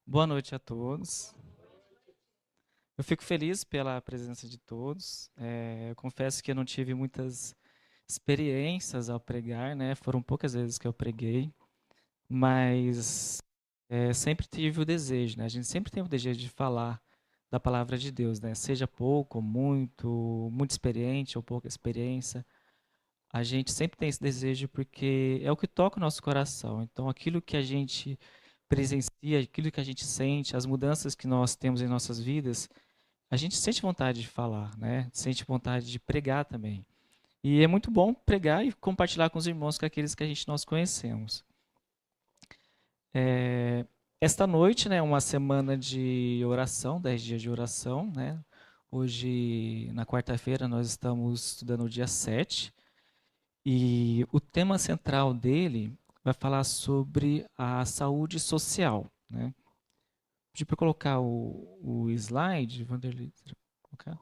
Boa noite a todos. Eu fico feliz pela presença de todos. Eu confesso que eu não tive muitas experiências ao pregar, né? Foram poucas vezes que eu preguei, mas sempre tive o desejo, né? A gente sempre tem o desejo de falar da palavra de Deus, né? Seja pouco, ou muito experiente ou pouca experiência, a gente sempre tem esse desejo porque é o que toca o nosso coração. Então, aquilo que a gente presencia, aquilo que a gente sente, as mudanças que nós temos em nossas vidas, a gente sente vontade de falar, né? Sente vontade de pregar também. E é muito bom pregar e compartilhar com os irmãos, com aqueles que a gente nós conhecemos. É, esta noite, né, uma semana de oração, 10 dias de oração, né? Hoje, na quarta-feira, nós estamos estudando o dia 7 e o tema central dele vai falar sobre a saúde social, né? Pedi para colocar o slide, Vanderlei. Colocar?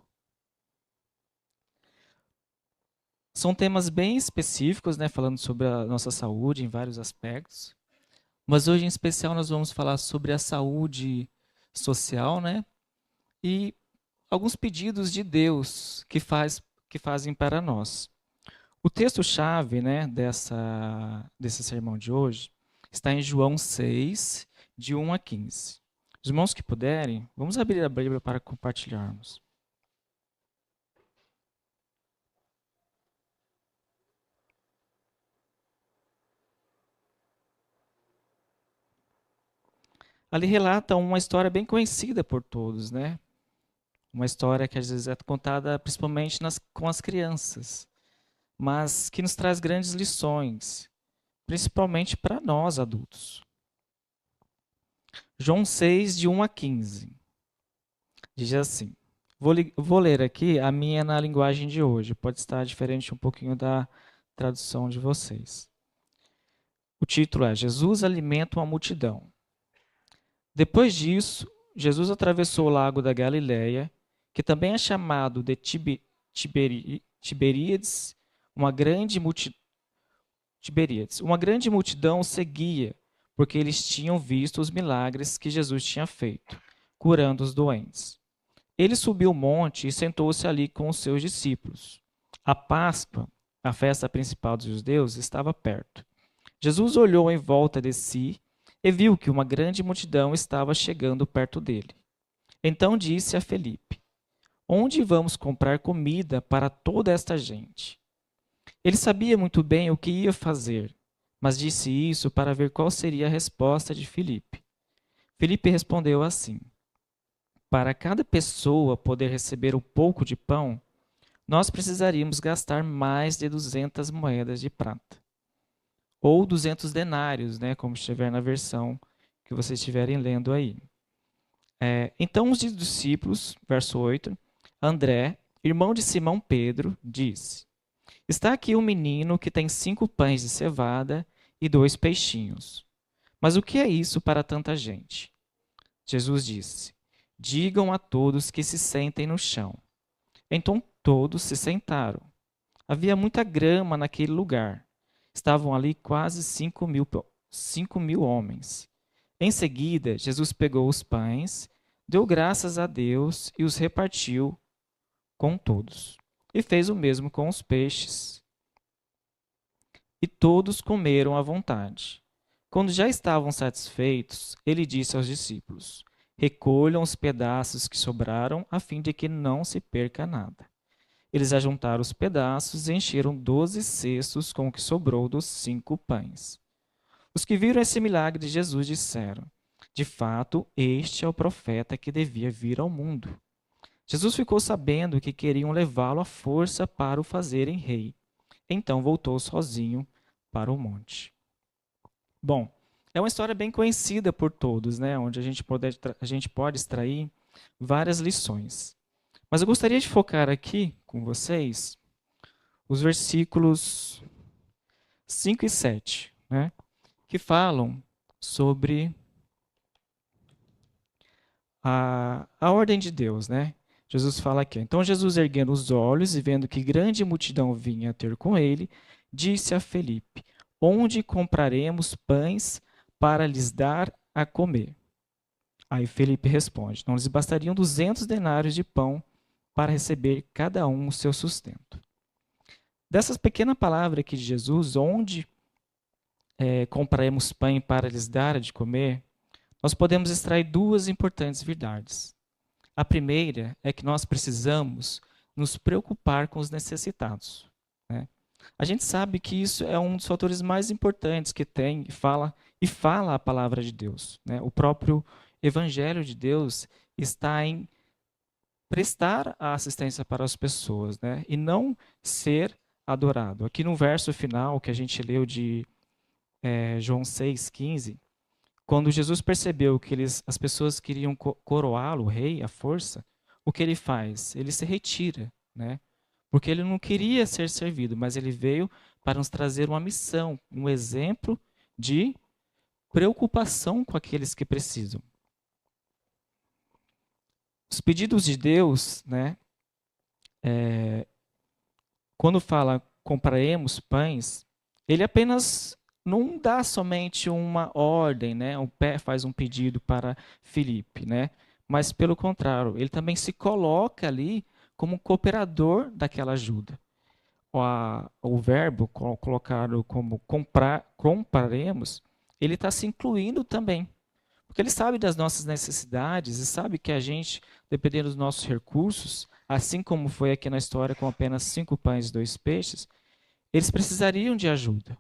São temas bem específicos, né, falando sobre a nossa saúde em vários aspectos. Mas hoje, em especial, nós vamos falar sobre a saúde social, né, e alguns pedidos de Deus que fazem para nós. O texto-chave, né, desse sermão de hoje está em João 6, de 1 a 15. Os irmãos que puderem, vamos abrir a Bíblia para compartilharmos. Ali relata uma história bem conhecida por todos, né? Uma história que às vezes é contada principalmente com as crianças, mas que nos traz grandes lições, principalmente para nós adultos. João 6, de 1 a 15, diz assim: vou ler aqui, a minha na linguagem de hoje, pode estar diferente um pouquinho da tradução de vocês. O título é Jesus alimenta uma multidão. Depois disso, Jesus atravessou o lago da Galileia, que também é chamado de Tiberíades. Uma grande multi, Tiberíades. Uma grande multidão o seguia, porque eles tinham visto os milagres que Jesus tinha feito, curando os doentes. Ele subiu o monte e sentou-se ali com os seus discípulos. A Páscoa, a festa principal dos judeus, estava perto. Jesus olhou em volta de si e viu que uma grande multidão estava chegando perto dele. Então disse a Felipe: Onde vamos comprar comida para toda esta gente? Ele sabia muito bem o que ia fazer, mas disse isso para ver qual seria a resposta de Felipe. Felipe respondeu assim: Para cada pessoa poder receber um pouco de pão, nós precisaríamos gastar mais de 200 moedas de prata. Ou 200 denários, né, como estiver na versão que vocês estiverem lendo aí. Então os discípulos, verso 8, André, irmão de Simão Pedro, disse: Está aqui um menino que tem 5 pães de cevada e 2 peixinhos. Mas o que é isso para tanta gente? Jesus disse: Digam a todos que se sentem no chão. Então todos se sentaram. Havia muita grama naquele lugar. Estavam ali quase 5.000 homens. Em seguida, Jesus pegou os pães, deu graças a Deus e os repartiu com todos. E fez o mesmo com os peixes. E todos comeram à vontade. Quando já estavam satisfeitos, ele disse aos discípulos: Recolham os pedaços que sobraram, a fim de que não se perca nada. Eles ajuntaram os pedaços e encheram 12 cestos com o que sobrou dos 5 pães. Os que viram esse milagre de Jesus disseram: De fato, este é o profeta que devia vir ao mundo. Jesus ficou sabendo que queriam levá-lo à força para o fazerem rei. Então voltou sozinho para o monte. Bom, é uma história bem conhecida por todos, né? Onde a gente pode extrair várias lições. Mas eu gostaria de focar aqui com vocês os versículos 5 e 7, né? Que falam sobre a ordem de Deus, né? Jesus fala aqui. Então Jesus, erguendo os olhos e vendo que grande multidão vinha ter com ele, disse a Felipe: Onde compraremos pães para lhes dar a comer? Aí Felipe responde: não lhes bastariam 200 denários de pão para receber cada um o seu sustento. Dessas pequena palavra aqui de Jesus, onde compraremos pão para lhes dar de comer, nós podemos extrair duas importantes verdades. A primeira é que nós precisamos nos preocupar com os necessitados, né? A gente sabe que isso é um dos fatores mais importantes que tem e fala a palavra de Deus, né? O próprio Evangelho de Deus está em prestar a assistência para as pessoas, né? E não ser adorado. Aqui no verso final que a gente leu de João 6,15, quando Jesus percebeu que as pessoas queriam coroá-lo, o rei, à força, o que ele faz? Ele se retira, né? Porque ele não queria ser servido, mas ele veio para nos trazer uma missão, um exemplo de preocupação com aqueles que precisam. Os pedidos de Deus, né? Quando fala compraremos pães, ele apenas não dá somente uma ordem, né? Faz um pedido para Filipe, né? Mas pelo contrário, ele também se coloca ali como cooperador daquela ajuda. O verbo colocado como compraremos, ele está se incluindo também. Porque ele sabe das nossas necessidades e sabe que a gente, dependendo dos nossos recursos, assim como foi aqui na história com apenas 5 pães e 2 peixes, eles precisariam de ajuda.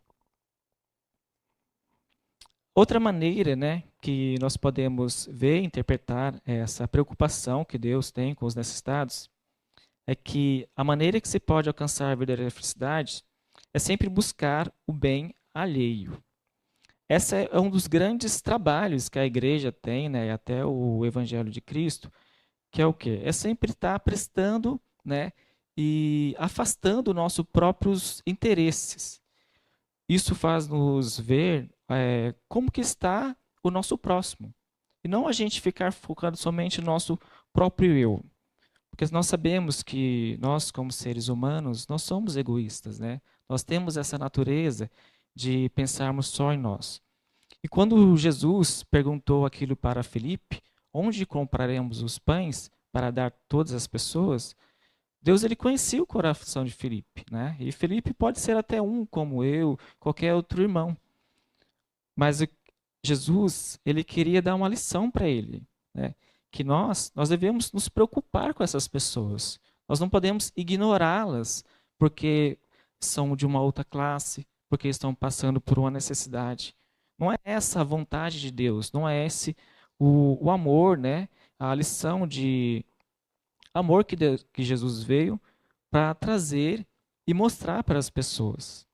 Outra maneira, né, que nós podemos ver e interpretar essa preocupação que Deus tem com os necessitados é que a maneira que se pode alcançar a verdadeira felicidade é sempre buscar o bem alheio. Esse é um dos grandes trabalhos que a igreja tem, né, e até o Evangelho de Cristo, que é o quê? É sempre estar prestando, né, e afastando nossos próprios interesses. Isso faz nos ver como que está o nosso próximo. E não a gente ficar focado somente no nosso próprio eu. Porque nós sabemos que nós, como seres humanos, nós somos egoístas, né? Nós temos essa natureza de pensarmos só em nós. E quando Jesus perguntou aquilo para Felipe, onde compraremos os pães para dar a todas as pessoas? Deus ele conhecia o coração de Felipe, né? E Felipe pode ser até um como eu, qualquer outro irmão. Mas Jesus, ele queria dar uma lição para ele, né? Que nós devemos nos preocupar com essas pessoas. Nós não podemos ignorá-las porque são de uma outra classe, porque estão passando por uma necessidade. Não é essa a vontade de Deus, não é esse o amor, né? A lição de amor que Jesus veio para trazer e mostrar para as pessoas.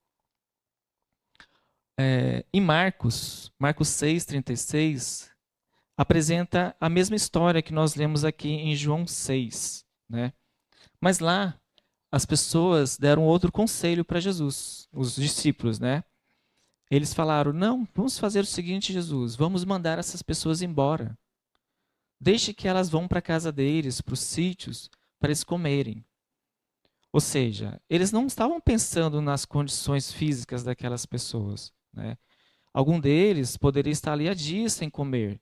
Em Marcos 6,36, apresenta a mesma história que nós lemos aqui em João 6, né? Mas lá, as pessoas deram outro conselho para Jesus, os discípulos, né? Eles falaram, não, vamos fazer o seguinte, Jesus, vamos mandar essas pessoas embora. Deixe que elas vão para a casa deles, para os sítios, para eles comerem. Ou seja, eles não estavam pensando nas condições físicas daquelas pessoas, né? Algum deles poderia estar ali há dias sem comer.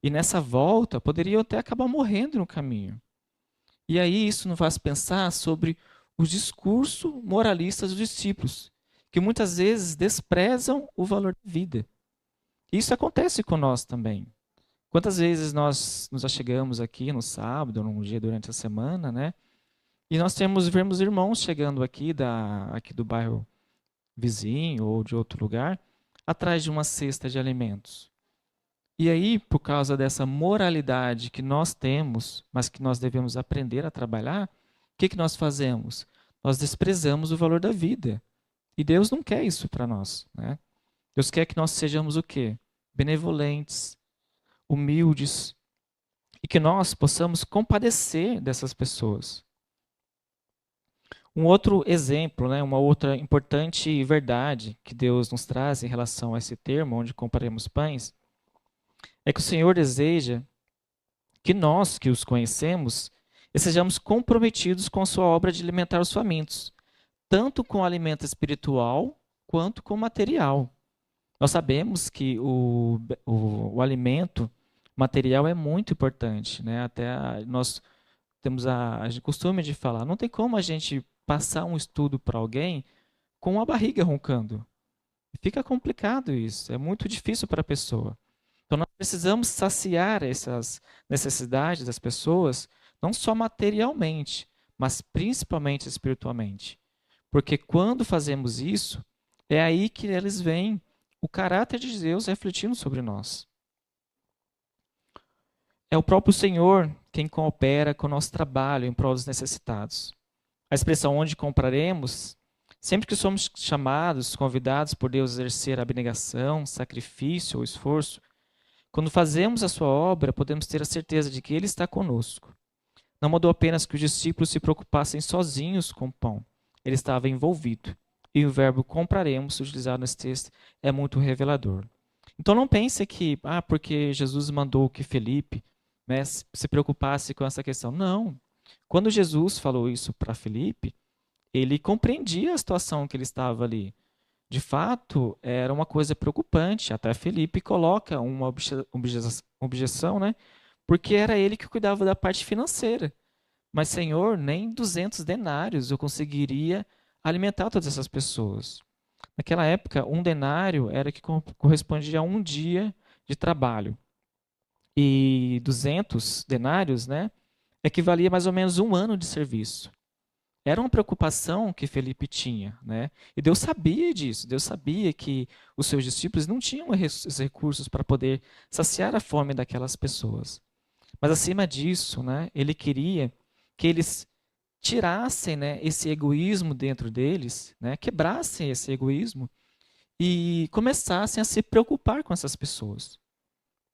E nessa volta, poderiam até acabar morrendo no caminho. E aí isso nos faz pensar sobre o discurso moralista dos discípulos, que muitas vezes desprezam o valor da vida. Isso acontece com nós também. Quantas vezes nós nos achegamos aqui no sábado, num dia durante a semana, né? E nós vemos irmãos chegando aqui do bairro vizinho ou de outro lugar, atrás de uma cesta de alimentos. E aí, por causa dessa moralidade que nós temos, mas que nós devemos aprender a trabalhar, o que nós fazemos? Nós desprezamos o valor da vida. E Deus não quer isso para nós, né? Deus quer que nós sejamos o quê? Benevolentes, humildes, e que nós possamos compadecer dessas pessoas. Um outro exemplo, né, uma outra importante verdade que Deus nos traz em relação a esse termo, onde comparemos pães, é que o Senhor deseja que nós, que os conhecemos, estejamos comprometidos com a sua obra de alimentar os famintos, tanto com o alimento espiritual quanto com o material. Nós sabemos que o alimento Material é muito importante, né? Nós temos a costume de falar, não tem como a gente passar um estudo para alguém com a barriga roncando. Fica complicado isso, é muito difícil para a pessoa. Então nós precisamos saciar essas necessidades das pessoas, não só materialmente, mas principalmente espiritualmente. Porque quando fazemos isso, é aí que eles veem o caráter de Deus refletindo sobre nós. É o próprio Senhor quem coopera com o nosso trabalho em prol dos necessitados. A expressão onde compraremos, sempre que somos chamados, convidados por Deus a exercer abnegação, sacrifício ou esforço, quando fazemos a sua obra, podemos ter a certeza de que Ele está conosco. Não mandou apenas que os discípulos se preocupassem sozinhos com o pão. Ele estava envolvido. E o verbo compraremos, utilizado nesse texto, é muito revelador. Então não pense que, porque Jesus mandou que Felipe, né, se preocupasse com essa questão. Não. Quando Jesus falou isso para Felipe, ele compreendia a situação que ele estava ali. De fato, era uma coisa preocupante. Até Felipe coloca uma objeção, né? Porque era ele que cuidava da parte financeira. Mas, Senhor, nem 200 denários eu conseguiria alimentar todas essas pessoas. Naquela época, um denário era que correspondia a um dia de trabalho. E 200 denários, né, equivalia mais ou menos um ano de serviço. Era uma preocupação que Felipe tinha, né? E Deus sabia disso. Deus sabia que os seus discípulos não tinham os recursos para poder saciar a fome daquelas pessoas. Mas acima disso, né, ele queria que eles tirassem, né, esse egoísmo dentro deles, né, quebrassem esse egoísmo e começassem a se preocupar com essas pessoas.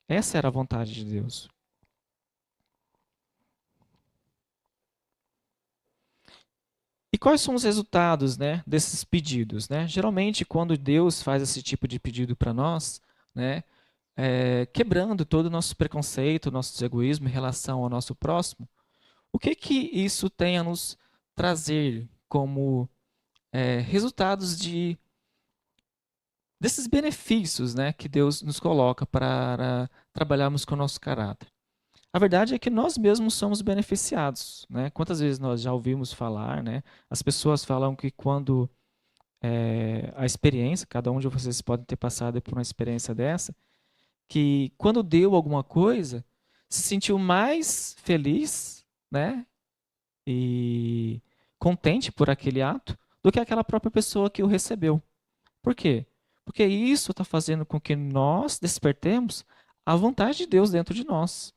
Essa era a vontade de Deus. E quais são os resultados, né, desses pedidos, né? Geralmente, quando Deus faz esse tipo de pedido para nós, né, quebrando todo o nosso preconceito, nosso egoísmo em relação ao nosso próximo, o que que isso tem a nos trazer como resultados desses benefícios, né, que Deus nos coloca para trabalharmos com o nosso caráter? A verdade é que nós mesmos somos beneficiados, né? Quantas vezes nós já ouvimos falar, né? As pessoas falam que quando a experiência, cada um de vocês pode ter passado por uma experiência dessa, que quando deu alguma coisa, se sentiu mais feliz, né? E contente por aquele ato do que aquela própria pessoa que o recebeu. Por quê? Porque isso está fazendo com que nós despertemos a vontade de Deus dentro de nós.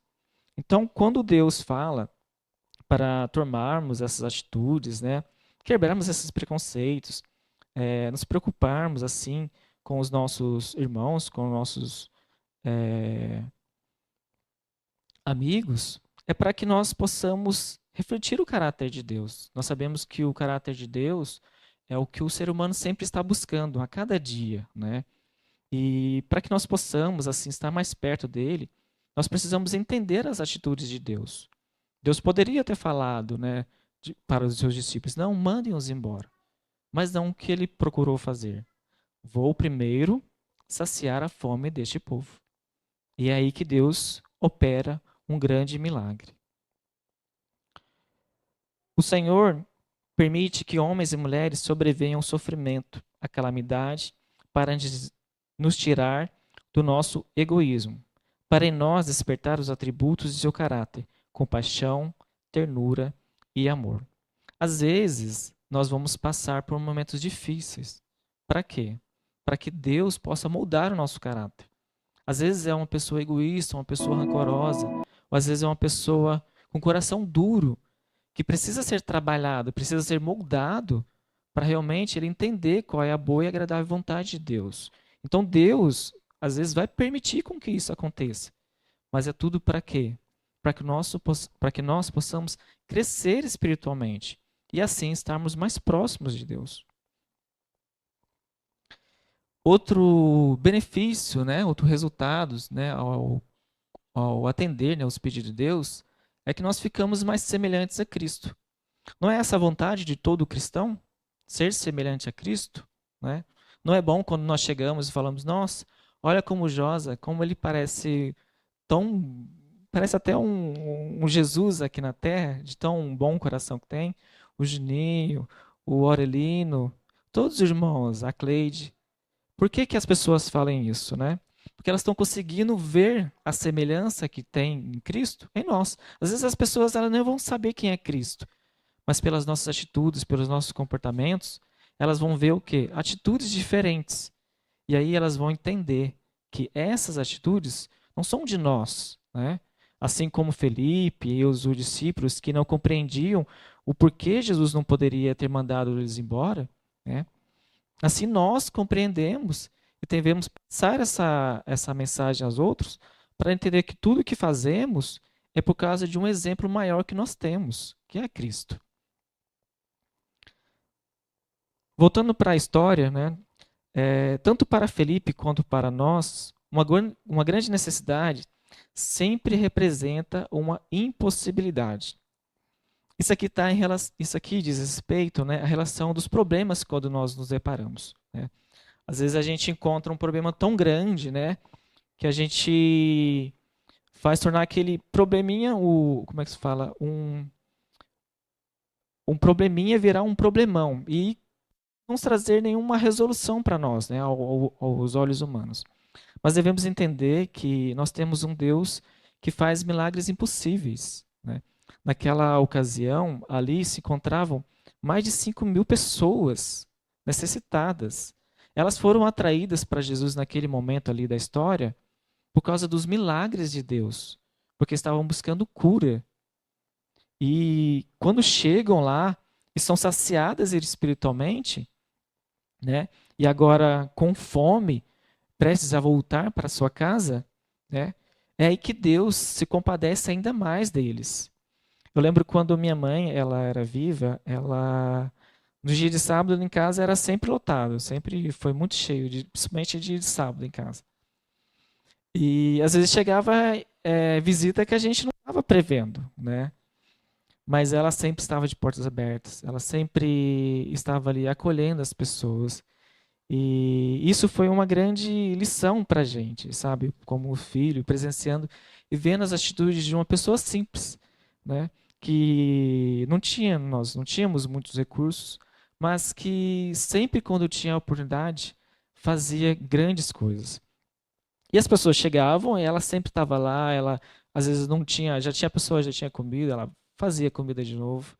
Então, quando Deus fala para tomarmos essas atitudes, né, quebrarmos esses preconceitos, nos preocuparmos assim com os nossos irmãos, com os nossos é, amigos, é para que nós possamos refletir o caráter de Deus. Nós sabemos que o caráter de Deus é o que o ser humano sempre está buscando a cada dia, né? E para que nós possamos assim estar mais perto dele, nós precisamos entender as atitudes de Deus. Deus poderia ter falado, né, para os seus discípulos, não, mandem-os embora. Mas não o que ele procurou fazer. Vou primeiro saciar a fome deste povo. E é aí que Deus opera um grande milagre. O Senhor permite que homens e mulheres sobrevenham ao sofrimento, à calamidade, para nos tirar do nosso egoísmo, para em nós despertar os atributos de seu caráter, compaixão, ternura e amor. Às vezes, nós vamos passar por momentos difíceis. Para quê? Para que Deus possa moldar o nosso caráter. Às vezes é uma pessoa egoísta, uma pessoa rancorosa, ou às vezes é uma pessoa com coração duro, que precisa ser trabalhado, precisa ser moldado para realmente ele entender qual é a boa e agradável vontade de Deus. Então Deus, às vezes, vai permitir com que isso aconteça. Mas é tudo para quê? Para que nós possamos crescer espiritualmente e assim estarmos mais próximos de Deus. Outro benefício, né, outro resultado, né, ao atender, né, os pedidos de Deus, é que nós ficamos mais semelhantes a Cristo. Não é essa a vontade de todo cristão? Ser semelhante a Cristo? Né? Não é bom quando nós chegamos e falamos, nossa, olha como Josa, como ele parece tão parece até um Jesus aqui na Terra, de tão bom coração que tem, o Juninho, o Aurelino, todos os irmãos, a Cleide. Por que que as pessoas falam isso, né? Porque elas estão conseguindo ver a semelhança que tem em Cristo em nós. Às vezes as pessoas elas não vão saber quem é Cristo, mas pelas nossas atitudes, pelos nossos comportamentos, elas vão ver o quê? Atitudes diferentes. E aí elas vão entender que essas atitudes não são de nós, né? Assim como Felipe e os discípulos que não compreendiam o porquê Jesus não poderia ter mandado eles embora, né? Assim nós compreendemos e devemos passar essa mensagem aos outros para entender que tudo que fazemos é por causa de um exemplo maior que nós temos, que é Cristo. Voltando para a história, né? Tanto para Felipe quanto para nós, uma grande necessidade sempre representa uma impossibilidade. Isso aqui diz respeito, né, à relação dos problemas quando nós nos deparamos, né? Às vezes a gente encontra um problema tão grande, né, que a gente faz tornar aquele probleminha, como é que se fala, um probleminha virar um problemão e não trazer nenhuma resolução para nós, né, aos olhos humanos. Mas devemos entender que nós temos um Deus que faz milagres impossíveis, né? Naquela ocasião, ali se encontravam mais de 5.000 pessoas necessitadas. Elas foram atraídas para Jesus naquele momento ali da história por causa dos milagres de Deus, porque estavam buscando cura. E quando chegam lá e são saciadas espiritualmente, né? E agora com fome, prestes a voltar para sua casa, né? É aí que Deus se compadece ainda mais deles. Eu lembro quando minha mãe, ela era viva, ela no dia de sábado em casa era sempre lotado, sempre foi muito cheio, principalmente dia de sábado em casa. E às vezes chegava visita que a gente não estava prevendo, né? Mas ela sempre estava de portas abertas, ela sempre estava ali acolhendo as pessoas. E isso foi uma grande lição para a gente, sabe? Como filho, presenciando e vendo as atitudes de uma pessoa simples, né? Que nós não tínhamos muitos recursos, mas que sempre quando tinha a oportunidade fazia grandes coisas. E as pessoas chegavam e ela sempre estava lá, ela às vezes não tinha, já tinha pessoa, já tinha comida, ela fazia comida de novo.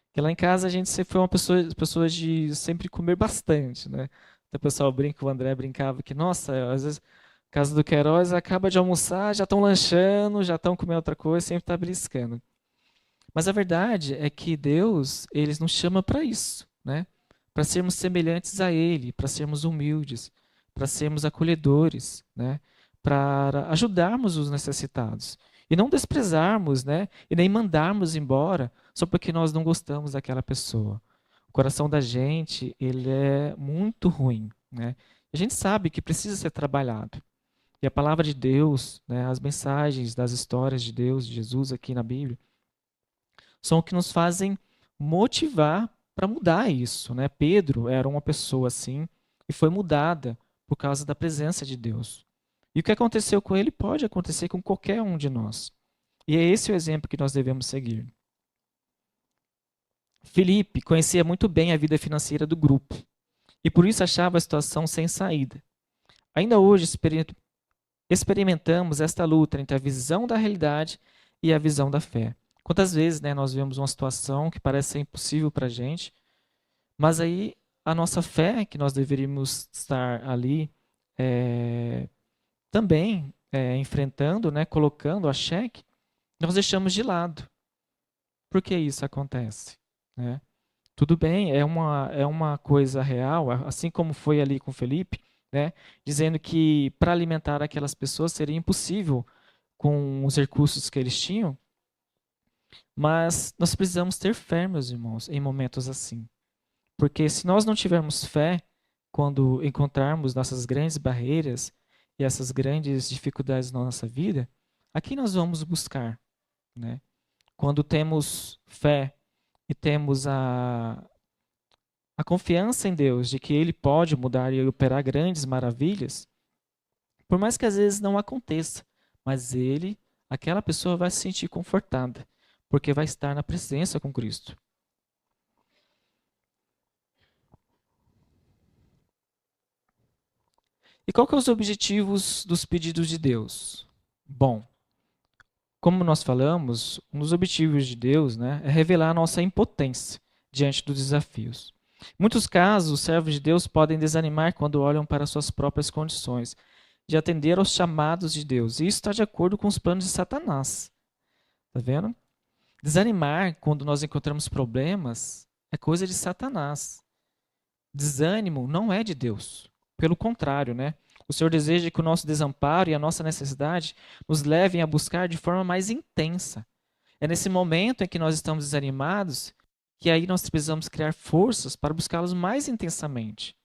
Porque lá em casa a gente sempre foi uma pessoa de sempre comer bastante, né? Então, o pessoal brinca, o André brincava que, nossa, às vezes, casa do Queiroz acaba de almoçar, já estão lanchando, já estão comendo outra coisa, sempre está beliscando. Mas a verdade é que Deus, ele nos chama para isso, né? Para sermos semelhantes a Ele, para sermos humildes, para sermos acolhedores, né? Para ajudarmos os necessitados. E não desprezarmos, né? E nem mandarmos embora só porque nós não gostamos daquela pessoa. O coração da gente, ele é muito ruim, né? A gente sabe que precisa ser trabalhado. E a palavra de Deus, né, as mensagens das histórias de Deus, de Jesus aqui na Bíblia, são o que nos fazem motivar para mudar isso, né? Pedro era uma pessoa assim e foi mudada por causa da presença de Deus. E o que aconteceu com ele pode acontecer com qualquer um de nós. E é esse o exemplo que nós devemos seguir. Felipe conhecia muito bem a vida financeira do grupo e por isso achava a situação sem saída. Ainda hoje experimentamos esta luta entre a visão da realidade e a visão da fé. Quantas vezes, né, nós vemos uma situação que parece ser impossível para a gente, mas aí a nossa fé, que nós deveríamos estar ali também enfrentando, né, colocando a xeque, nós deixamos de lado. Por que isso acontece? Né? Tudo bem, é uma coisa real, assim como foi ali com Felipe, né, dizendo que para alimentar aquelas pessoas seria impossível com os recursos que eles tinham, mas nós precisamos ter fé, meus irmãos, em momentos assim. Porque se nós não tivermos fé, quando encontrarmos nossas grandes barreiras e essas grandes dificuldades na nossa vida, a quem nós vamos buscar, né? Quando temos fé e temos a confiança em Deus de que Ele pode mudar e operar grandes maravilhas, por mais que às vezes não aconteça, mas aquela pessoa vai se sentir confortada, porque vai estar na presença com Cristo. E qual que é os objetivos dos pedidos de Deus? Bom, como nós falamos, um dos objetivos de Deus, né, é revelar a nossa impotência diante dos desafios. Em muitos casos, os servos de Deus podem desanimar quando olham para suas próprias condições de atender aos chamados de Deus. E isso está de acordo com os planos de Satanás. Tá vendo? Desanimar quando nós encontramos problemas é coisa de Satanás. Desânimo não é de Deus. Pelo contrário, né? O Senhor deseja que o nosso desamparo e a nossa necessidade nos levem a buscar de forma mais intensa. É nesse momento em que nós estamos desanimados que aí nós precisamos criar forças para buscá-los mais intensamente.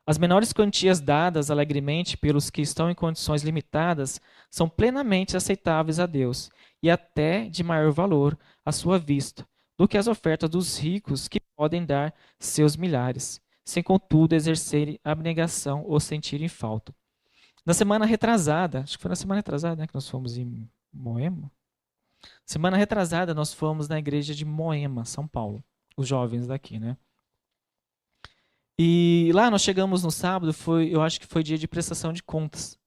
As menores quantias dadas alegremente pelos que estão em condições limitadas são plenamente aceitáveis a Deus e até de maior valor à sua vista do que as ofertas dos ricos que podem dar seus milhares, sem contudo exercerem abnegação ou sentirem falta. Na semana retrasada, acho que foi na semana retrasada, né, que nós fomos em Moema. Semana retrasada nós fomos na igreja de Moema, São Paulo, os jovens daqui, né? E lá nós chegamos no sábado, eu acho que foi dia de prestação de contas,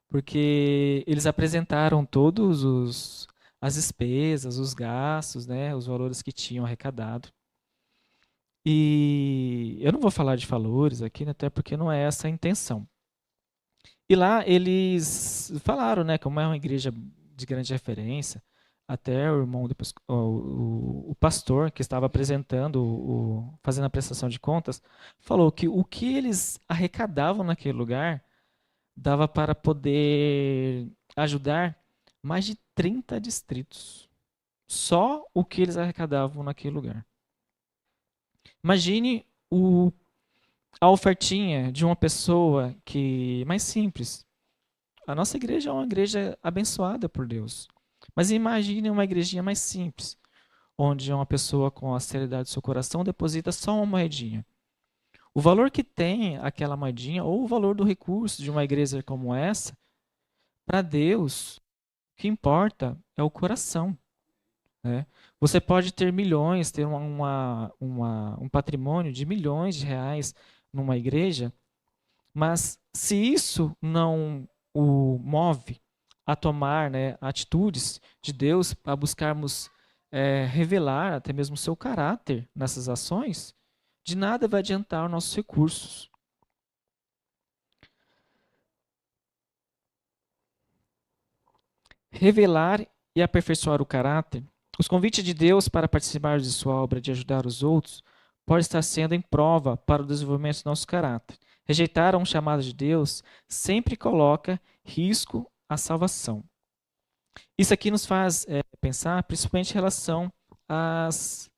porque eles apresentaram as despesas, os gastos, né, os valores que tinham arrecadado. E eu não vou falar de valores aqui, né, até porque não é essa a intenção. E lá eles falaram, né, como é uma igreja de grande referência, até o irmão depois, o pastor que estava apresentando, fazendo a prestação de contas, falou que o que eles arrecadavam naquele lugar dava para poder ajudar mais de 30 distritos. Só o que eles arrecadavam naquele lugar. Imagine a ofertinha de uma pessoa que mais simples. A nossa igreja é uma igreja abençoada por Deus. Mas imagine uma igrejinha mais simples, onde uma pessoa com a sinceridade do seu coração deposita só uma moedinha. O valor que tem aquela moedinha, ou o valor do recurso de uma igreja como essa, para Deus, o que importa é o coração. Né? Você pode ter milhões, ter um patrimônio de milhões de reais numa igreja, mas se isso não o move a tomar, né, atitudes de Deus, a buscarmos revelar até mesmo o seu caráter nessas ações, de nada vai adiantar os nossos recursos. Revelar e aperfeiçoar o caráter, os convites de Deus para participar de sua obra de ajudar os outros pode estar sendo em prova para o desenvolvimento do nosso caráter. Rejeitar um chamado de Deus sempre coloca risco à salvação. Isso aqui nos faz pensar principalmente em relação aos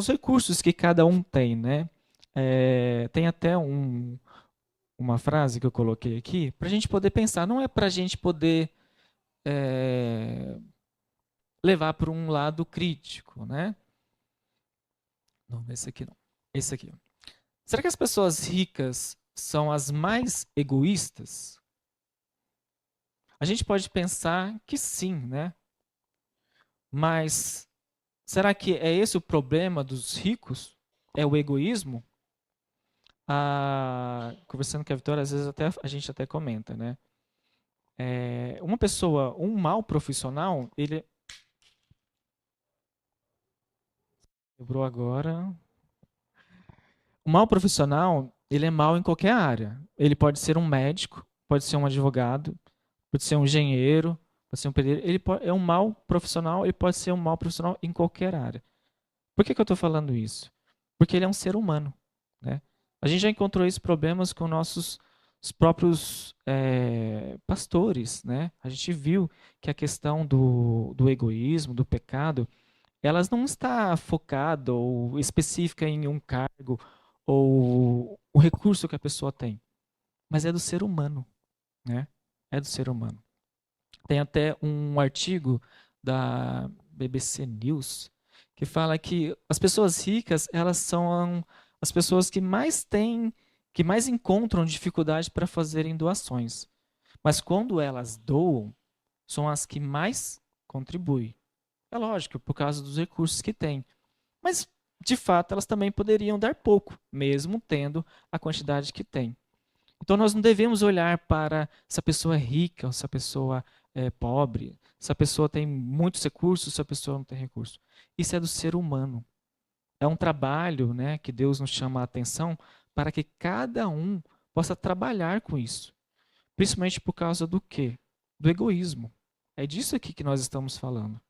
recursos que cada um tem, né? Tem até uma frase que eu coloquei aqui para a gente poder pensar. Não é para a gente poder levar para um lado crítico, né? Não, esse aqui não. Esse aqui. Será que as pessoas ricas são as mais egoístas? A gente pode pensar que sim, né? Mas será que é esse o problema dos ricos? É o egoísmo? Conversando com a Vitória, às vezes a gente até comenta, né? Uma pessoa, um mau profissional, ele quebrou agora. O mau profissional, ele é mau em qualquer área. Ele pode ser um médico, pode ser um advogado, pode ser um engenheiro, pode ser um pedreiro. É um mau profissional, ele pode ser um mau profissional em qualquer área. Por que eu estou falando isso? Porque ele é um ser humano, né? A gente já encontrou esses problemas com nossos os próprios pastores, né? A gente viu que a questão do egoísmo, do pecado, elas não está focada ou específica em um cargo ou o recurso que a pessoa tem, mas é do ser humano, né? É do ser humano. Tem até um artigo da BBC News que fala que as pessoas ricas, elas são as pessoas que mais têm, que mais encontram dificuldade para fazerem doações. Mas quando elas doam, são as que mais contribuem. É lógico, por causa dos recursos que têm. Mas, de fato, elas também poderiam dar pouco, mesmo tendo a quantidade que têm. Então, nós não devemos olhar para se a pessoa é rica ou se a pessoa é pobre, se a pessoa tem muitos recursos, se a pessoa não tem recursos. Isso é do ser humano. É um trabalho, né, que Deus nos chama a atenção para que cada um possa trabalhar com isso. Principalmente por causa do quê? Do egoísmo. É disso aqui que nós estamos falando.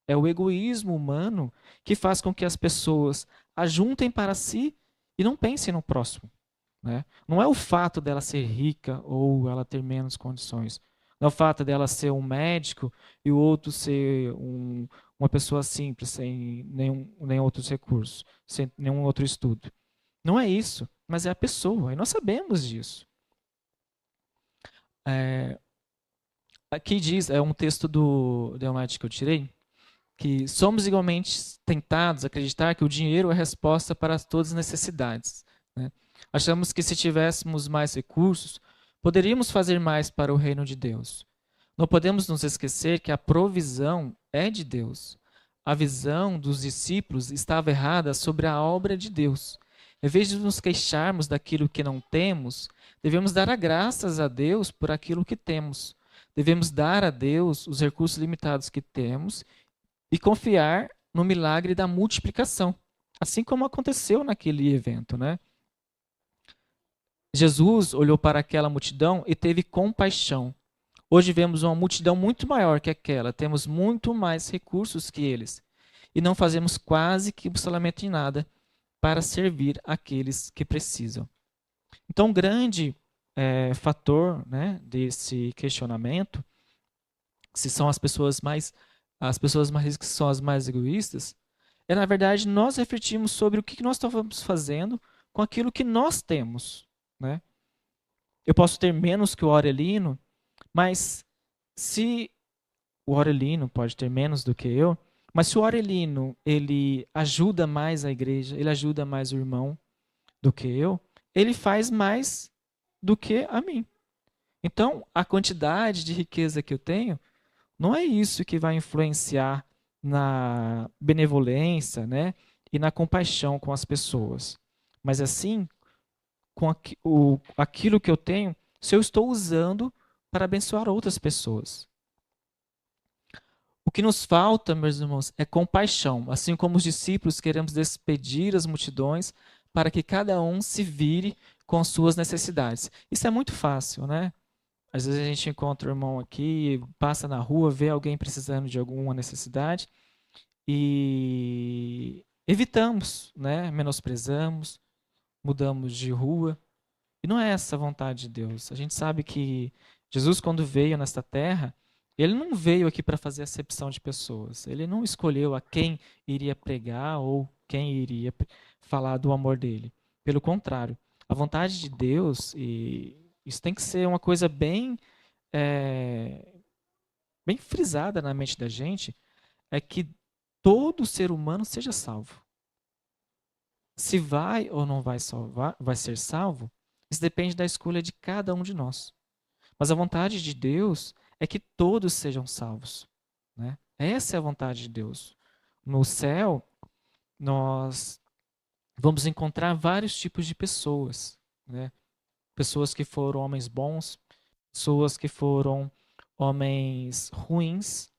É o egoísmo humano que faz com que as pessoas ajuntem para si e não pensem no próximo. Né? Não é o fato dela ser rica ou ela ter menos condições. Não é o fato dela ser um médico e o outro ser uma pessoa simples, sem nenhum outros recursos, sem nenhum outro estudo. Não é isso, mas é a pessoa. E nós sabemos disso. Aqui diz, é um texto do Leonardo que eu tirei, que somos igualmente tentados a acreditar que o dinheiro é a resposta para todas as necessidades. Né? Achamos que se tivéssemos mais recursos, poderíamos fazer mais para o reino de Deus. Não podemos nos esquecer que a provisão é de Deus. A visão dos discípulos estava errada sobre a obra de Deus. Em vez de nos queixarmos daquilo que não temos, devemos dar graças a Deus por aquilo que temos. Devemos dar a Deus os recursos limitados que temos e confiar no milagre da multiplicação, assim como aconteceu naquele evento, né? Jesus olhou para aquela multidão e teve compaixão. Hoje vemos uma multidão muito maior que aquela, temos muito mais recursos que eles e não fazemos quase que absolutamente nada para servir aqueles que precisam. Então, um grande fator, né, desse questionamento, se são as pessoas mais ricas são as mais egoístas, é na verdade nós refletirmos sobre o que nós estamos fazendo com aquilo que nós temos, né? Eu posso ter menos que o Aurelino, mas se o Aurelino pode ter menos do que eu, mas se o Aurelino ele ajuda mais a igreja, ele ajuda mais o irmão do que eu, ele faz mais do que a mim. Então, a quantidade de riqueza que eu tenho não é isso que vai influenciar na benevolência, né, e na compaixão com as pessoas, mas assim com aquilo que eu tenho, se eu estou usando para abençoar outras pessoas. O que nos falta, meus irmãos, é compaixão. Assim como os discípulos, queremos despedir as multidões para que cada um se vire com as suas necessidades. Isso é muito fácil, né? Às vezes a gente encontra o irmão aqui, passa na rua, vê alguém precisando de alguma necessidade e evitamos, né? Menosprezamos, mudamos de rua. E não é essa a vontade de Deus. A gente sabe que Jesus, quando veio nesta terra, ele não veio aqui para fazer acepção de pessoas. Ele não escolheu a quem iria pregar ou quem iria falar do amor dele. Pelo contrário, a vontade de Deus, e isso tem que ser uma coisa é, bem frisada na mente da gente, é que todo ser humano seja salvo. Se vai ou não vai ser salvo, isso depende da escolha de cada um de nós. Mas a vontade de Deus é que todos sejam salvos. Né? Essa é a vontade de Deus. No céu, nós vamos encontrar vários tipos de pessoas. Né? Pessoas que foram homens bons, pessoas que foram homens ruins,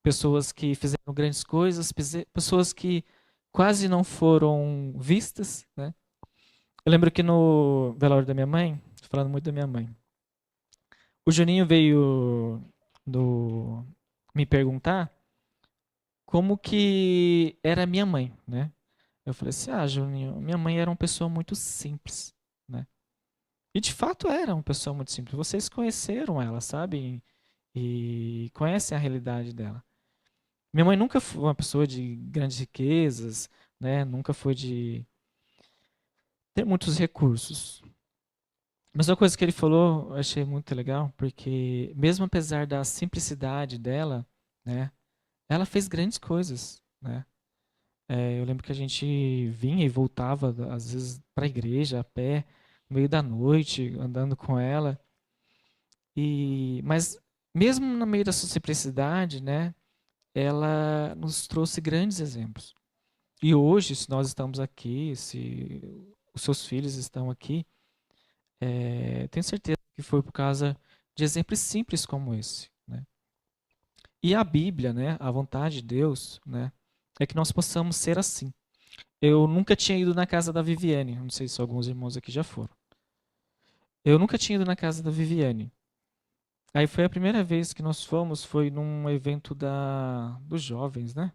pessoas que fizeram grandes coisas, pessoas que quase não foram vistas. Né? Eu lembro que no velório da minha mãe, falando muito da minha mãe, o Juninho veio me perguntar como que era a minha mãe, né? Eu falei assim, Juninho, minha mãe era uma pessoa muito simples, né? E de fato era uma pessoa muito simples. Vocês conheceram ela, sabe? E conhecem a realidade dela. Minha mãe nunca foi uma pessoa de grandes riquezas, né? Nunca foi de ter muitos recursos. Mas uma coisa que ele falou, eu achei muito legal, porque mesmo apesar da simplicidade dela, né, ela fez grandes coisas, né? Eu lembro que a gente vinha e voltava, às vezes, para a igreja a pé, no meio da noite, andando com ela. Mas mesmo no meio da sua simplicidade, né, ela nos trouxe grandes exemplos. E hoje, se nós estamos aqui, se os seus filhos estão aqui, tenho certeza que foi por causa de exemplos simples como esse, né? E a Bíblia, né, a vontade de Deus, né, é que nós possamos ser assim. Eu nunca tinha ido na casa da Viviane, não sei se alguns irmãos aqui já foram. Eu nunca tinha ido na casa da Viviane. Aí foi a primeira vez que nós fomos, foi num evento dos jovens, né?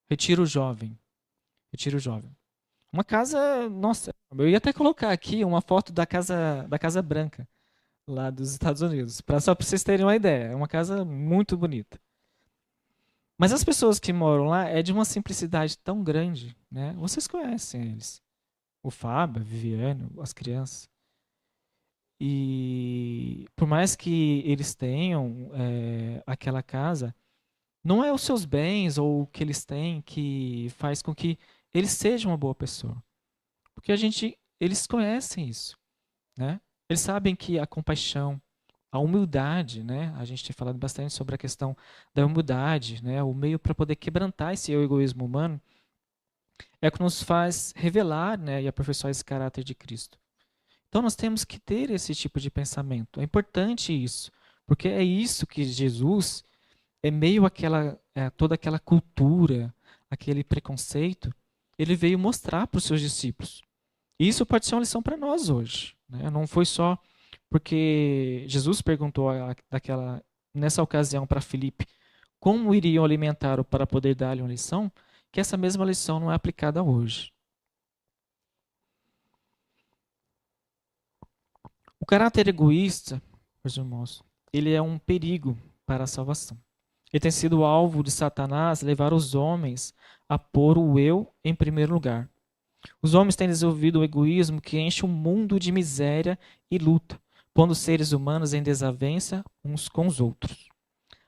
Retiro Jovem. Retiro Jovem. Uma casa, nossa, eu ia até colocar aqui uma foto da Casa Branca, lá dos Estados Unidos, só para vocês terem uma ideia. É uma casa muito bonita. Mas as pessoas que moram lá é de uma simplicidade tão grande, né? Vocês conhecem eles. O Fábio, a Viviane, as crianças. E por mais que eles tenham aquela casa, não é os seus bens ou o que eles têm que faz com que eles sejam uma boa pessoa. Porque eles conhecem isso, né? Eles sabem que a compaixão, a humildade, né? A gente tem falado bastante sobre a questão da humildade, né? O meio para poder quebrantar esse egoísmo humano é o que nos faz revelar, né? E aperfeiçoar esse caráter de Cristo. Então nós temos que ter esse tipo de pensamento. É importante isso, porque é isso que Jesus, meio àquela, toda aquela cultura, aquele preconceito, ele veio mostrar para os seus discípulos. E isso pode ser uma lição para nós hoje, né? Não foi só porque Jesus perguntou nessa ocasião para Filipe como iriam alimentá-lo para poder dar-lhe uma lição, que essa mesma lição não é aplicada hoje. O caráter egoísta, meus irmãos, ele é um perigo para a salvação. Ele tem sido alvo de Satanás levar os homens a pôr o eu em primeiro lugar. Os homens têm desenvolvido o egoísmo que enche o mundo de miséria e luta, pondo os seres humanos em desavença uns com os outros.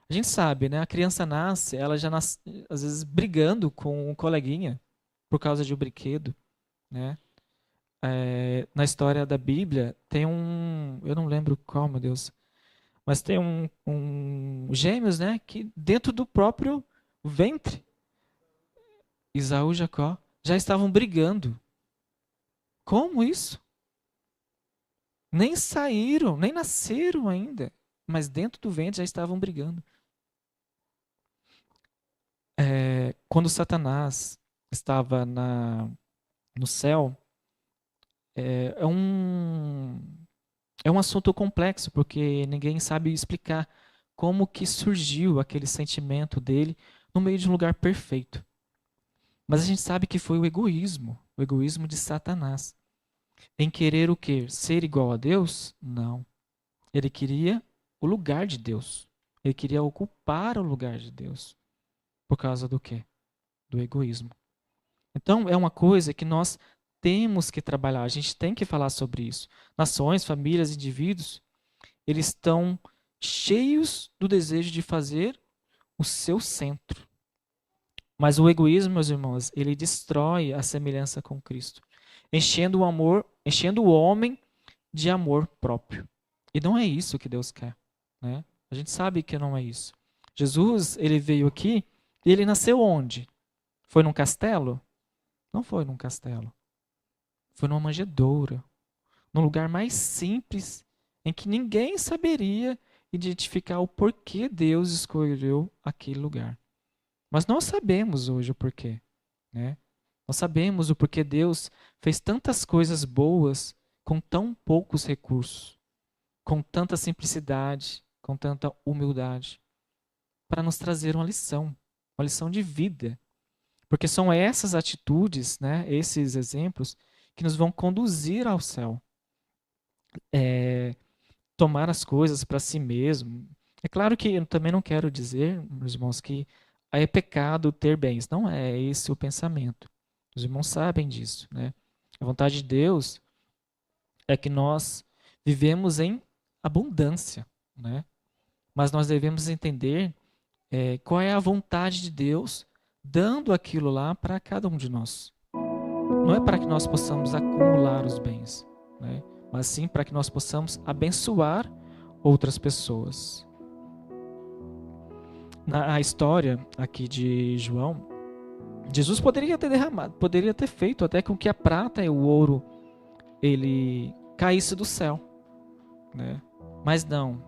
A gente sabe, né? A criança nasce, ela já nasce, às vezes, brigando com um coleguinha por causa de um brinquedo, né? Na história da Bíblia, tem eu não lembro qual, meu Deus, mas tem um gêmeos, né? Que dentro do próprio ventre, Esaú e Jacó, já estavam brigando. Como isso? Nem saíram, nem nasceram ainda, mas dentro do ventre já estavam brigando. Quando Satanás estava no céu, é, é um, é um assunto complexo, porque ninguém sabe explicar como que surgiu aquele sentimento dele no meio de um lugar perfeito. Mas a gente sabe que foi o egoísmo de Satanás. Em querer o quê? Ser igual a Deus? Não. Ele queria o lugar de Deus. Ele queria ocupar o lugar de Deus. Por causa do quê? Do egoísmo. Então, é uma coisa que nós temos que trabalhar. A gente tem que falar sobre isso. Nações, famílias, indivíduos, eles estão cheios do desejo de fazer o seu centro. Mas o egoísmo, meus irmãos, ele destrói a semelhança com Cristo, enchendo o homem de amor próprio. E não é isso que Deus quer, né? A gente sabe que não é isso. Jesus, ele veio aqui e ele nasceu onde? Foi num castelo? Não foi num castelo. Foi numa manjedoura, num lugar mais simples, em que ninguém saberia identificar o porquê Deus escolheu aquele lugar. Mas nós sabemos hoje o porquê, né? Nós sabemos o porquê Deus fez tantas coisas boas com tão poucos recursos, com tanta simplicidade, com tanta humildade, para nos trazer uma lição de vida. Porque são essas atitudes, né, esses exemplos, que nos vão conduzir ao céu. Tomar as coisas para si mesmo. É claro que eu também não quero dizer, meus irmãos, que é pecado ter bens. Não é esse o pensamento. Os irmãos sabem disso, né? A vontade de Deus é que nós vivemos em abundância, né? Mas nós devemos entender qual é a vontade de Deus dando aquilo lá para cada um de nós. Não é para que nós possamos acumular os bens, né? Mas sim para que nós possamos abençoar outras pessoas. Na história aqui de João, Jesus poderia ter derramado, poderia ter feito até com que a prata e o ouro ele caísse do céu, né? Mas não,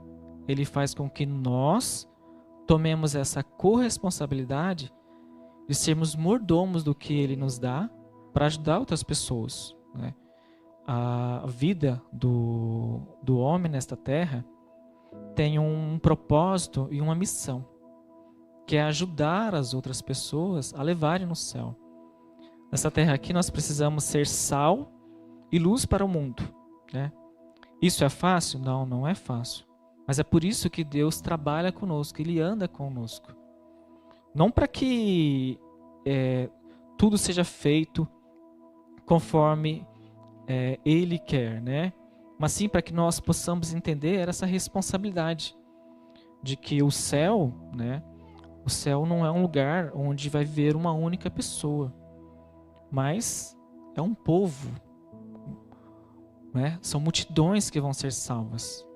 ele faz com que nós tomemos essa corresponsabilidade de sermos mordomos do que ele nos dá para ajudar outras pessoas, né? A vida do homem nesta terra tem um propósito e uma missão, que é ajudar as outras pessoas a levarem no céu. Nessa terra aqui nós precisamos ser sal e luz para o mundo, né? Isso é fácil? Não, não é fácil. Mas é por isso que Deus trabalha conosco, Ele anda conosco. Não para que tudo seja feito conforme Ele quer, né? Mas sim para que nós possamos entender essa responsabilidade de que o céu, né? O céu não é um lugar onde vai viver uma única pessoa, mas é um povo, né? São multidões que vão ser salvas.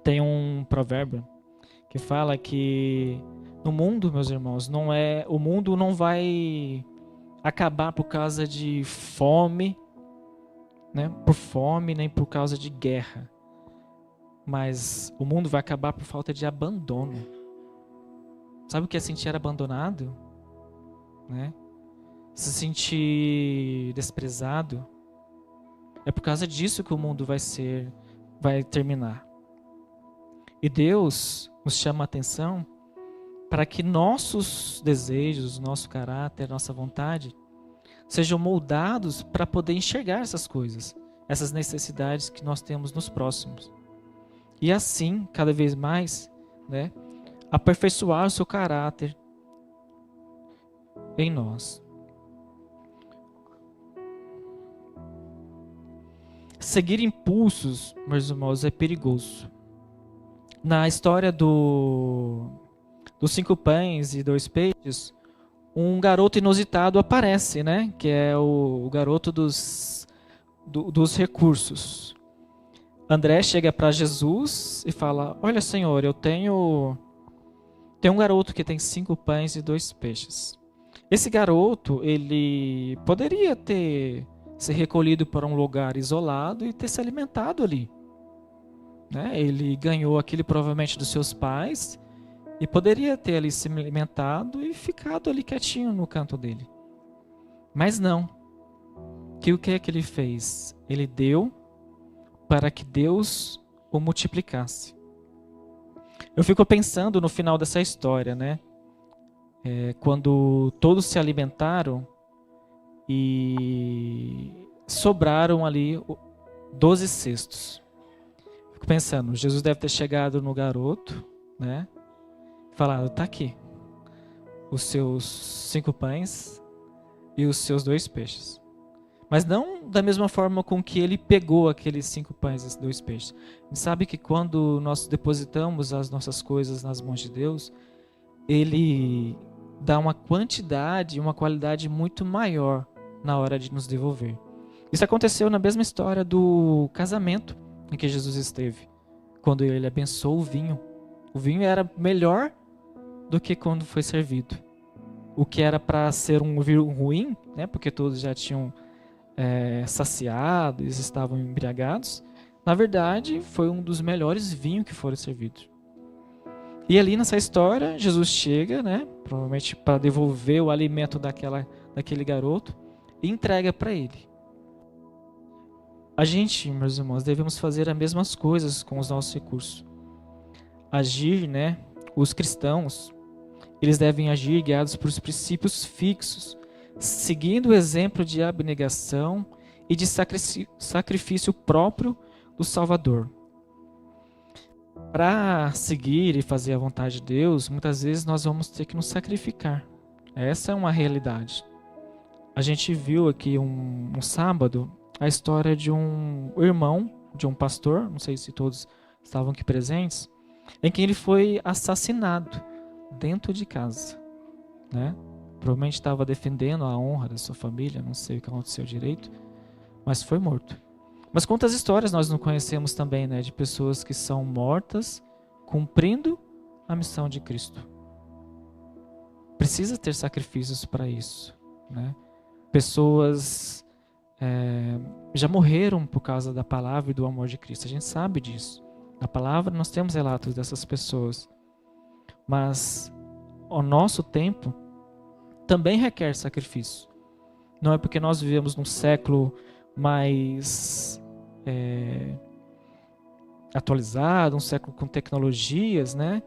Tem um provérbio que fala que no mundo, meus irmãos, o mundo não vai acabar por causa de fome, né? Por fome, nem por causa de guerra. Mas o mundo vai acabar por falta de abandono. Sabe o que é sentir abandonado? Né? Se sentir desprezado. É por causa disso que o mundo vai terminar. E Deus nos chama a atenção para que nossos desejos, nosso caráter, nossa vontade sejam moldados para poder enxergar essas coisas, essas necessidades que nós temos nos próximos. E assim, cada vez mais, né, aperfeiçoar o seu caráter em nós. Seguir impulsos, meus irmãos, é perigoso. Na história dos 5 pães e 2 peixes, um garoto inusitado aparece, né? Que é o garoto dos recursos. André chega para Jesus e fala: olha, Senhor, eu tenho um garoto que tem 5 pães e 2 peixes. Esse garoto, ele poderia ter se recolhido para um lugar isolado e ter se alimentado ali, né? Ele ganhou aquilo provavelmente dos seus pais e poderia ter ali se alimentado e ficado ali quietinho no canto dele. Mas não. O que é que ele fez? Ele deu para que Deus o multiplicasse. Eu fico pensando no final dessa história, né? Quando todos se alimentaram e sobraram ali 12 cestos. Fico pensando, Jesus deve ter chegado no garoto, né? Falado, tá aqui, os seus 5 pães e os seus 2 peixes. Mas não da mesma forma com que ele pegou aqueles 5 pães e 2 peixes. A gente sabe que quando nós depositamos as nossas coisas nas mãos de Deus, Ele dá uma quantidade, uma qualidade muito maior na hora de nos devolver. Isso aconteceu na mesma história do casamento em que Jesus esteve, quando ele abençoou o vinho. O vinho era melhor do que quando foi servido. O que era para ser um vinho ruim, né, porque todos já tinham saciado, eles estavam embriagados, na verdade foi um dos melhores vinhos que foram servidos. E ali nessa história, Jesus chega, né, provavelmente para devolver o alimento daquele garoto e entrega para ele. A gente, meus irmãos, devemos fazer as mesmas coisas com os nossos recursos. Agir, né, os cristãos, eles devem agir guiados por princípios fixos, seguindo o exemplo de abnegação e de sacrifício próprio do Salvador. Para seguir e fazer a vontade de Deus, muitas vezes nós vamos ter que nos sacrificar. Essa é uma realidade. A gente viu aqui um sábado a história de um irmão, de um pastor, não sei se todos estavam aqui presentes, em que ele foi assassinado dentro de casa, né? Provavelmente estava defendendo a honra da sua família, não sei o que aconteceu direito, mas foi morto. Mas quantas histórias nós não conhecemos também, né, de pessoas que são mortas cumprindo a missão de Cristo. Precisa ter sacrifícios para isso, né? Pessoas já morreram por causa da palavra e do amor de Cristo. A gente sabe disso. Na palavra nós temos relatos dessas pessoas. Mas o nosso tempo também requer sacrifício. Não é porque nós vivemos num século mais atualizado, um século com tecnologias, né,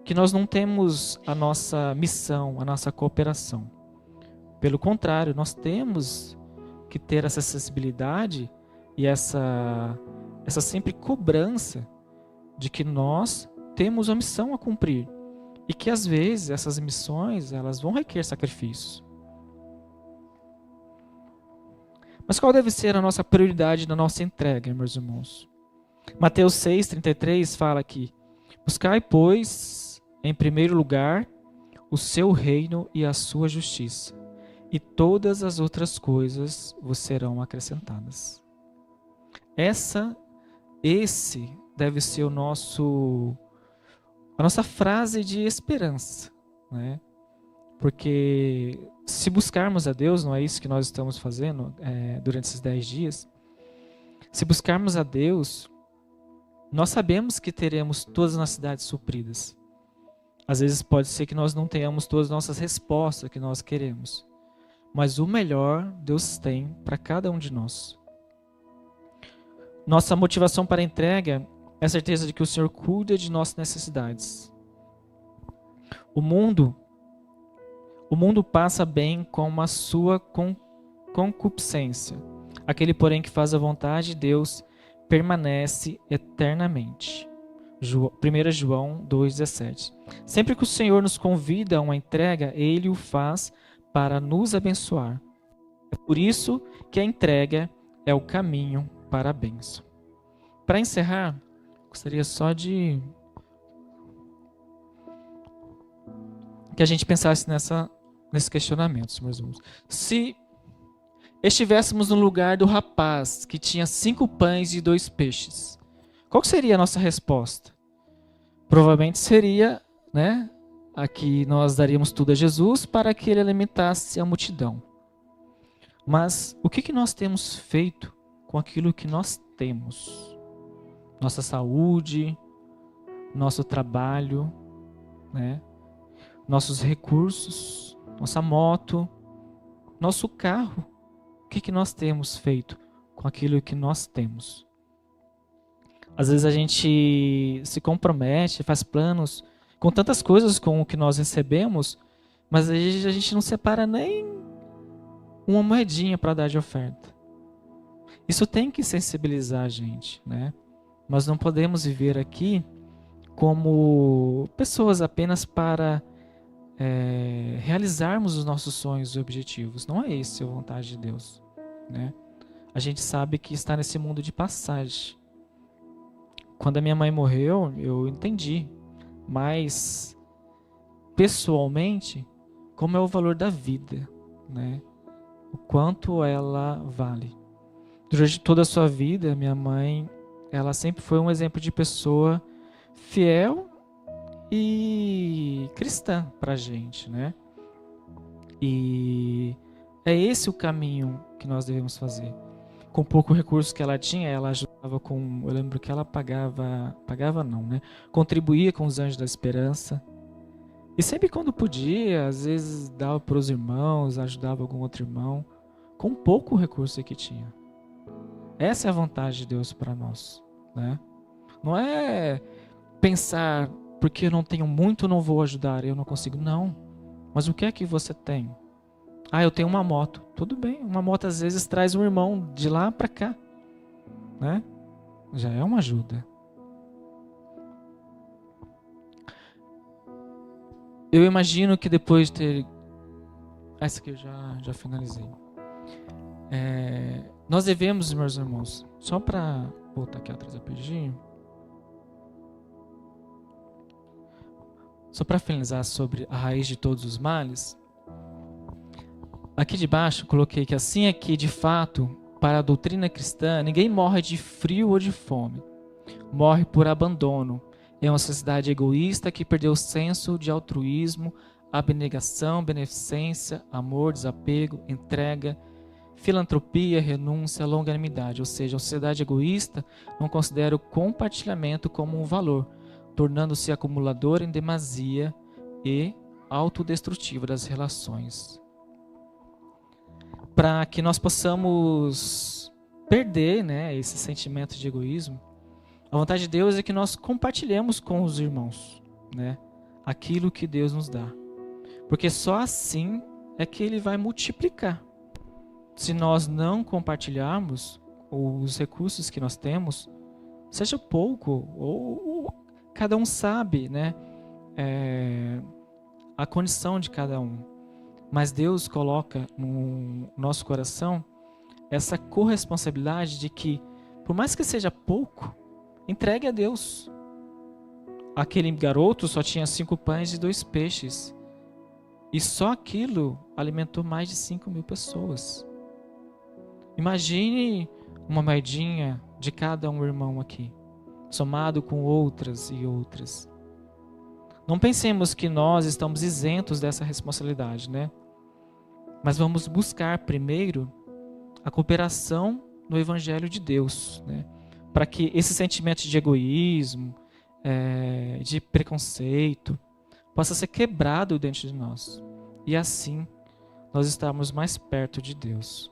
que nós não temos a nossa missão, a nossa cooperação. Pelo contrário, nós temos que ter essa acessibilidade e essa sempre cobrança de que nós temos uma missão a cumprir e que às vezes essas missões elas vão requerer sacrifícios. Mas qual deve ser a nossa prioridade na nossa entrega, meus irmãos? Mateus 6,33 fala aqui: buscai, pois, em primeiro lugar, o seu reino e a sua justiça, e todas as outras coisas vos serão acrescentadas. Esse deve ser a nossa frase de esperança, né? Porque se buscarmos a Deus, não é isso que nós estamos fazendo durante esses 10 dias, se buscarmos a Deus, nós sabemos que teremos todas as necessidades supridas. Às vezes pode ser que nós não tenhamos todas as nossas respostas que nós queremos, mas o melhor Deus tem para cada um de nós. Nossa motivação para a entrega é a certeza de que o Senhor cuida de nossas necessidades. O mundo passa bem com a sua concupiscência. Aquele, porém, que faz a vontade de Deus permanece eternamente. 1 João 2,17. Sempre que o Senhor nos convida a uma entrega, Ele o faz para nos abençoar. É por isso que a entrega é o caminho para a bênção. Para encerrar, gostaria só de que a gente pensasse nesses questionamentos, meus irmãos. Se estivéssemos no lugar do rapaz que tinha 5 pães e 2 peixes, qual seria a nossa resposta? Provavelmente seria, né, aqui nós daríamos tudo a Jesus para que ele alimentasse a multidão. Mas o que nós temos feito com aquilo que nós temos? Nossa saúde, nosso trabalho, né, nossos recursos, nossa moto, nosso carro. O que nós temos feito com aquilo que nós temos? Às vezes a gente se compromete, faz planos com tantas coisas com o que nós recebemos, mas a gente não separa nem uma moedinha para dar de oferta. Isso tem que sensibilizar a gente, né? Nós não podemos viver aqui como pessoas apenas para realizarmos os nossos sonhos e objetivos. Não é isso a vontade de Deus, né? A gente sabe que está nesse mundo de passagem. Quando a minha mãe morreu, eu entendi, mas pessoalmente, como é o valor da vida, né? O quanto ela vale. Durante toda a sua vida, minha mãe, ela sempre foi um exemplo de pessoa fiel e cristã pra gente, né? E é esse o caminho que nós devemos fazer. Com pouco recurso que ela tinha, ela ajudava com, eu lembro que ela pagava não, né? Contribuía com os Anjos da Esperança. E sempre quando podia, às vezes dava para os irmãos, ajudava algum outro irmão, com pouco recurso que tinha. Essa é a vontade de Deus para nós, né? Não é pensar, porque eu não tenho muito, eu não vou ajudar, eu não consigo. Não. Mas o que é que você tem? Ah, eu tenho uma moto. Tudo bem, uma moto às vezes traz um irmão de lá para cá, né? Já é uma ajuda. Eu imagino que depois de ter... Essa aqui eu já finalizei. Nós devemos, meus irmãos, só para voltar aqui atrás rapidinho, só para finalizar sobre a raiz de todos os males, aqui de baixo coloquei que assim é que, de fato, Para a doutrina cristã, ninguém morre de frio ou de fome. Morre por abandono. É uma sociedade egoísta que perdeu o senso de altruísmo, abnegação, beneficência, amor, desapego, entrega, filantropia, renúncia, longanimidade. Ou seja, a sociedade egoísta não considera o compartilhamento como um valor, tornando-se acumuladora em demasia e autodestrutiva das relações. Para que nós possamos perder, né, esse sentimento de egoísmo, a vontade de Deus é que nós compartilhemos com os irmãos, né, aquilo que Deus nos dá. Porque só assim é que Ele vai multiplicar. Se nós não compartilharmos os recursos que nós temos, seja pouco, ou cada um sabe, né, a condição de cada um. Mas Deus coloca no nosso coração essa corresponsabilidade de que, por mais que seja pouco, entregue a Deus. Aquele garoto só tinha 5 pães e 2 peixes. E só aquilo alimentou mais de 5.000 pessoas. Imagine uma moedinha de cada um irmão aqui, somado com outras e outras. Não pensemos que nós estamos isentos dessa responsabilidade, né? Mas vamos buscar primeiro a cooperação no Evangelho de Deus, né? Para que esse sentimento de egoísmo, de preconceito, possa ser quebrado dentro de nós. E assim, nós estarmos mais perto de Deus.